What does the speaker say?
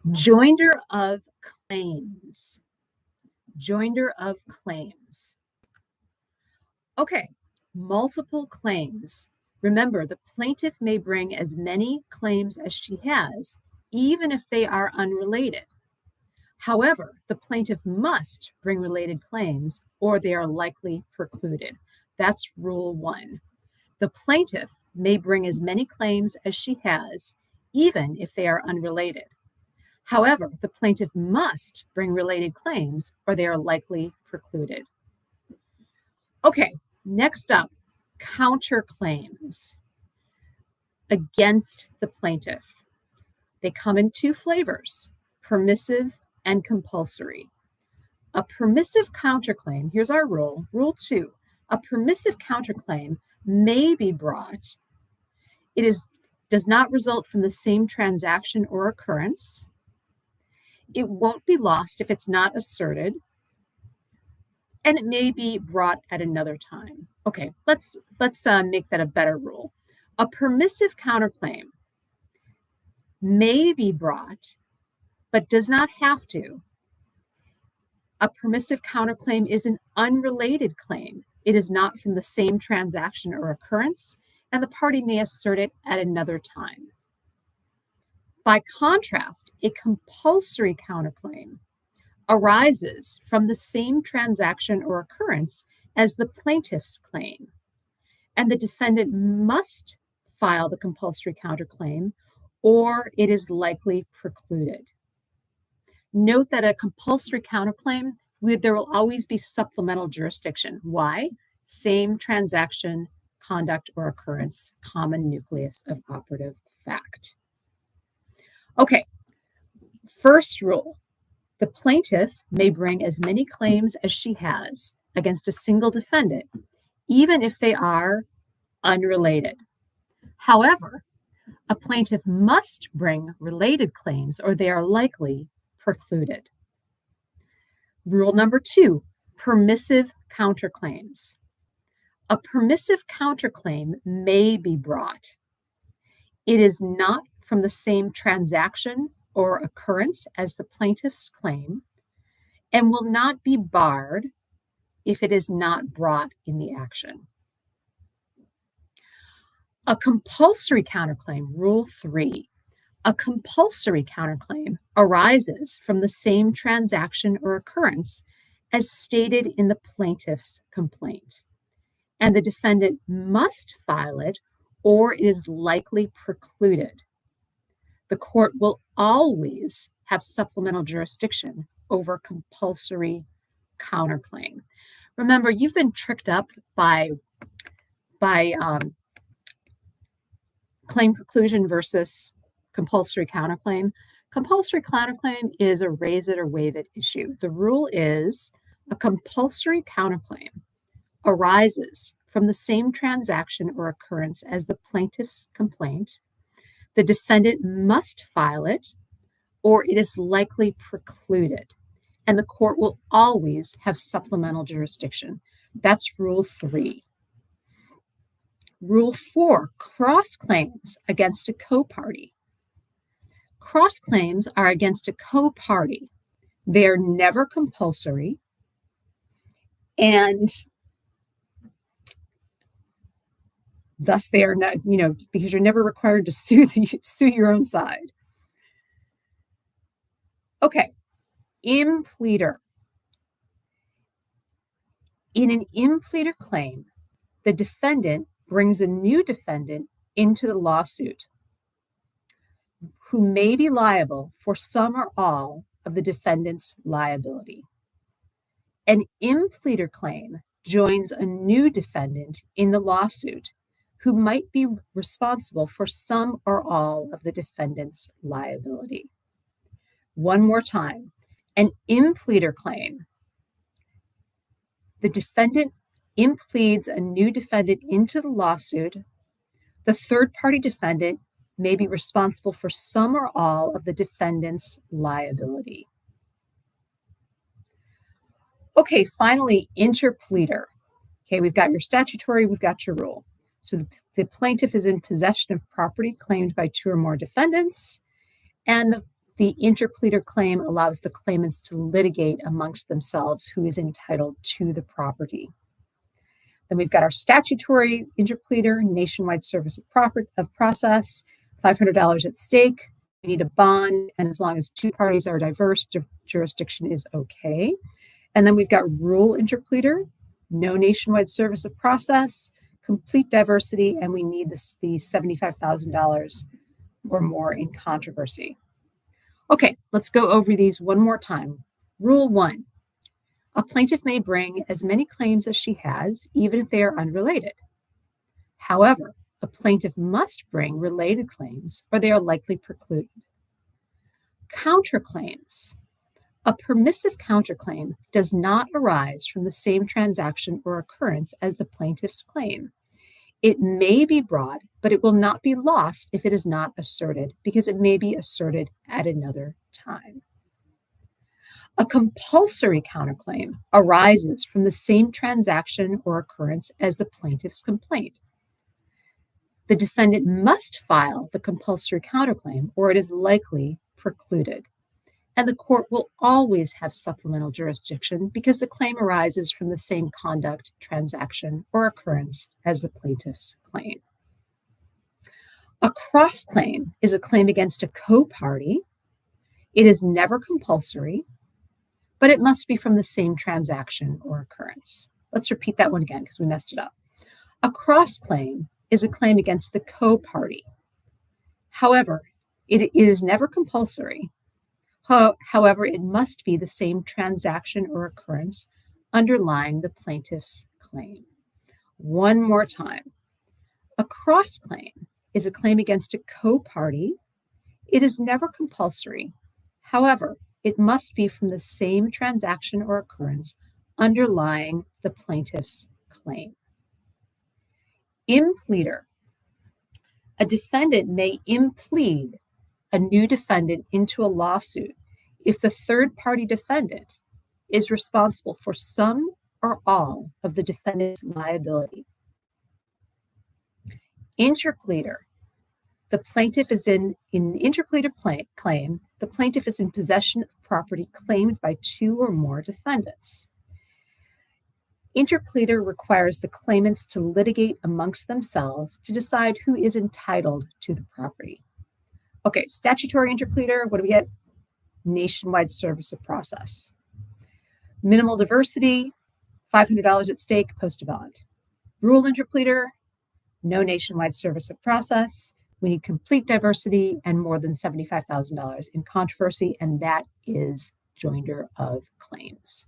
Joinder of claims. Joinder of claims. Okay, multiple claims. Remember, the plaintiff may bring as many claims as she has, even if they are unrelated. However, the plaintiff must bring related claims or they are likely precluded. That's rule 1. The plaintiff may bring as many claims as she has, even if they are unrelated. However, the plaintiff must bring related claims or they are likely precluded. Okay, next up, counterclaims against the plaintiff. They come in 2 flavors, permissive and compulsory. A permissive counterclaim, here's our rule, rule 2, a permissive counterclaim may be brought. It does not result from the same transaction or occurrence. It won't be lost if it's not asserted, and it may be brought at another time. Okay, let's make that a better rule. A permissive counterclaim may be brought, but does not have to. A permissive counterclaim is an unrelated claim. It is not from the same transaction or occurrence, and the party may assert it at another time. By contrast, a compulsory counterclaim arises from the same transaction or occurrence as the plaintiff's claim, and the defendant must file the compulsory counterclaim or it is likely precluded. Note that a compulsory counterclaim, there will always be supplemental jurisdiction. Why? Same transaction, conduct, or occurrence, common nucleus of operative fact. Okay, first rule. The plaintiff may bring as many claims as she has against a single defendant, even if they are unrelated. However, a plaintiff must bring related claims or they are likely precluded. Rule number 2, permissive counterclaims. A permissive counterclaim may be brought. It is not from the same transaction or occurrence as the plaintiff's claim and will not be barred if it is not brought in the action. A compulsory counterclaim, rule 3. A compulsory counterclaim arises from the same transaction or occurrence as stated in the plaintiff's complaint, and the defendant must file it or it is likely precluded. The court will always have supplemental jurisdiction over compulsory counterclaim. Remember, you've been tricked up by claim preclusion versus compulsory counterclaim. Compulsory counterclaim is a raise it or waive it issue. The rule is a compulsory counterclaim arises from the same transaction or occurrence as the plaintiff's complaint. The defendant must file it or it is likely precluded, and the court will always have supplemental jurisdiction. That's rule 3. Rule 4, cross claims against a co-party. Cross claims are against a co-party. They are never compulsory, and thus they are not, because you're never required to sue your own side. Okay, impleader. In an impleader claim, the defendant brings a new defendant into the lawsuit who may be liable for some or all of the defendant's liability. An impleader claim joins a new defendant in the lawsuit who might be responsible for some or all of the defendant's liability. One more time, an impleader claim. The defendant impleads a new defendant into the lawsuit. The third-party defendant may be responsible for some or all of the defendant's liability. Okay, finally, interpleader. Okay, we've got your statutory, we've got your rule. So the plaintiff is in possession of property claimed by 2 or more defendants, and The interpleader claim allows the claimants to litigate amongst themselves who is entitled to the property. Then we've got our statutory interpleader, nationwide service of process, $500 at stake. We need a bond, and as long as two parties are diverse, jurisdiction is okay. And then we've got rule interpleader, no nationwide service of process, complete diversity, and we need the $75,000 or more in controversy. Okay, let's go over these one more time. Rule 1. A plaintiff may bring as many claims as she has, even if they are unrelated. However, a plaintiff must bring related claims or they are likely precluded. Counterclaims. A permissive counterclaim does not arise from the same transaction or occurrence as the plaintiff's claim. It may be brought, but it will not be lost if it is not asserted, because it may be asserted at another time. A compulsory counterclaim arises from the same transaction or occurrence as the plaintiff's complaint. The defendant must file the compulsory counterclaim, or it is likely precluded. And the court will always have supplemental jurisdiction because the claim arises from the same conduct, transaction, or occurrence as the plaintiff's claim. A cross-claim is a claim against a co-party. It is never compulsory, but it must be from the same transaction or occurrence. Let's repeat that one again because we messed it up. A cross-claim is a claim against the co-party. However, it is never compulsory. However, it must be the same transaction or occurrence underlying the plaintiff's claim. One more time. A cross-claim is a claim against a co-party. It is never compulsory. However, it must be from the same transaction or occurrence underlying the plaintiff's claim. Impleader. A defendant may implead a new defendant into a lawsuit if the third-party defendant is responsible for some or all of the defendant's liability. Interpleader. The plaintiff is in interpleader claim, the plaintiff is in possession of property claimed by two or more defendants. Interpleader requires the claimants to litigate amongst themselves to decide who is entitled to the property. Okay, statutory interpleader, what do we get? Nationwide service of process. Minimal diversity, $500 at stake, post a bond. Rule interpleader, no nationwide service of process. We need complete diversity and more than $75,000 in controversy, and that is joinder of claims.